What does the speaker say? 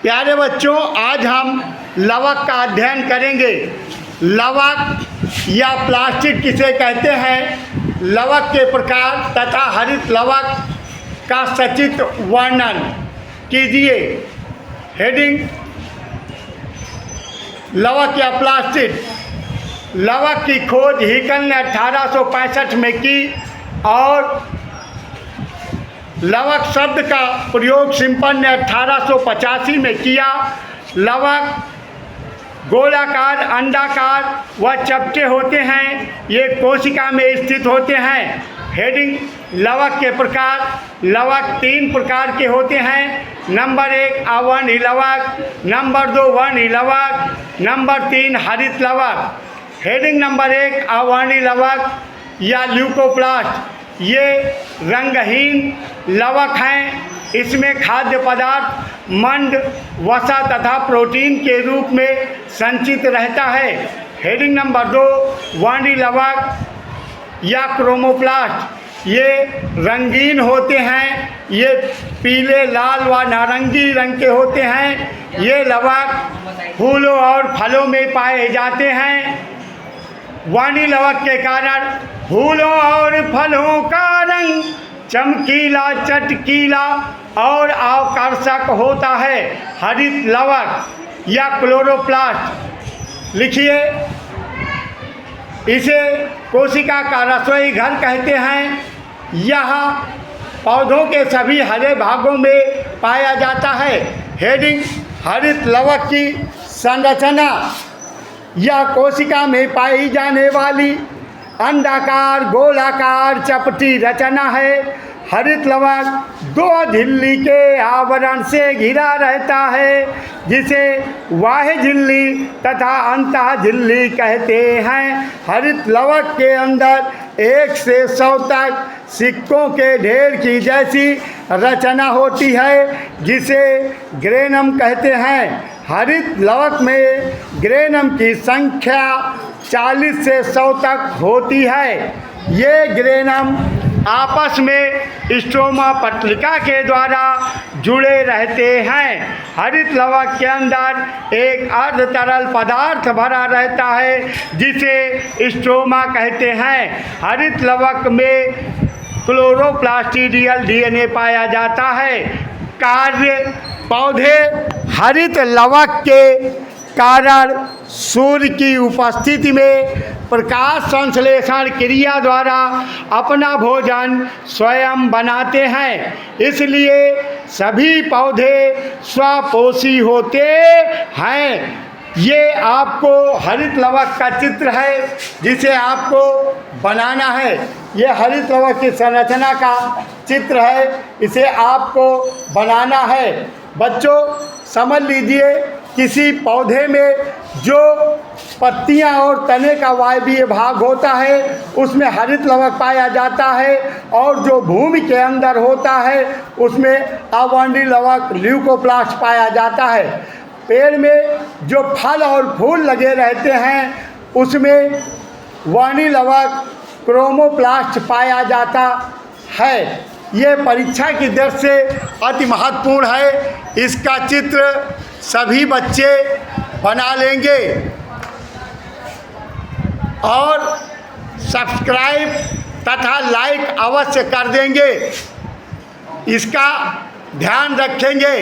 प्यारे बच्चों, आज हम लवक का अध्ययन करेंगे। लवक या प्लास्टिक किसे कहते हैं, लवक के प्रकार तथा हरित लवक का सचित्र वर्णन कीजिए। हेडिंग: लवक या प्लास्टिक। लवक की खोज हीकल ने 1865 में की और लवक शब्द का प्रयोग सिम्पसन ने 1885 में किया। लवक गोलाकार, अंडाकार व चपटे होते हैं। ये कोशिका में स्थित होते हैं। हेडिंग: लवक के प्रकार। लवक 3 प्रकार के होते हैं। नंबर 1 अवर्णी लवक, नंबर 2 वर्णी लवक, नंबर 3 हरित लवक। हेडिंग नंबर 1 अवर्णी लवक या ल्यूकोप्लास्ट। ये रंगहीन लवक हैं। इसमें खाद्य पदार्थ मंड, वसा तथा प्रोटीन के रूप में संचित रहता है। हेडिंग नंबर 2 वर्णी लवक या क्रोमोप्लास्ट। ये रंगीन होते हैं। ये पीले, लाल व नारंगी रंग के होते हैं। ये लवक फूलों और फलों में पाए जाते हैं। वर्णी लवक के कारण फूलों और फलों का रंग चमकीला, चटकीला और आकर्षक होता है। हरित लवक या क्लोरोप्लास्ट। लिखिए, इसे कोशिका का रसोई घर कहते हैं। यह पौधों के सभी हरे भागों में पाया जाता है। हेडिंग: हरित लवक की संरचना। यह कोशिका में पाई जाने वाली अंडाकार, गोलाकार, चपटी रचना है। हरित लवक 2 झिल्ली के आवरण से घिरा रहता है, जिसे बाह्य झिल्ली तथा अंतः झिल्ली कहते हैं। हरित लवक के अंदर 1 से 100 तक सिक्कों के ढेर की जैसी रचना होती है, जिसे ग्रेनम कहते हैं। हरित लवक में ग्रेनम की संख्या 40 से 100 तक होती है। ये ग्रेनम आपस में स्ट्रोमा पट्टिका के द्वारा जुड़े रहते हैं। हरित लवक के अंदर एक अर्ध तरल पदार्थ भरा रहता है, जिसे स्ट्रोमा कहते हैं। हरित लवक में क्लोरोप्लास्टिडियल डीएनए पाया जाता है। कार्य: पौधे हरित लवक के कारण सूर्य की उपस्थिति में प्रकाश संश्लेषण क्रिया द्वारा अपना भोजन स्वयं बनाते हैं। इसलिए सभी पौधे स्वपोषी होते हैं। ये आपको हरित लवक का चित्र है, जिसे आपको बनाना है। ये हरित लवक की संरचना का चित्र है, इसे आपको बनाना है। बच्चों, समझ लीजिए, किसी पौधे में जो पत्तियां और तने का वायवीय भाग होता है, उसमें हरित लवक पाया जाता है, और जो भूमि के अंदर होता है, उसमें अवर्णी लवक ल्यूकोप्लास्ट पाया जाता है। पेड़ में जो फल और फूल लगे रहते हैं, उसमें वर्णी लवक क्रोमोप्लास्ट पाया जाता है। ये परीक्षा की दृष्टि से अति महत्वपूर्ण है। इसका चित्र सभी बच्चे बना लेंगे और सब्सक्राइब तथा लाइक अवश्य कर देंगे। इसका ध्यान रखेंगे।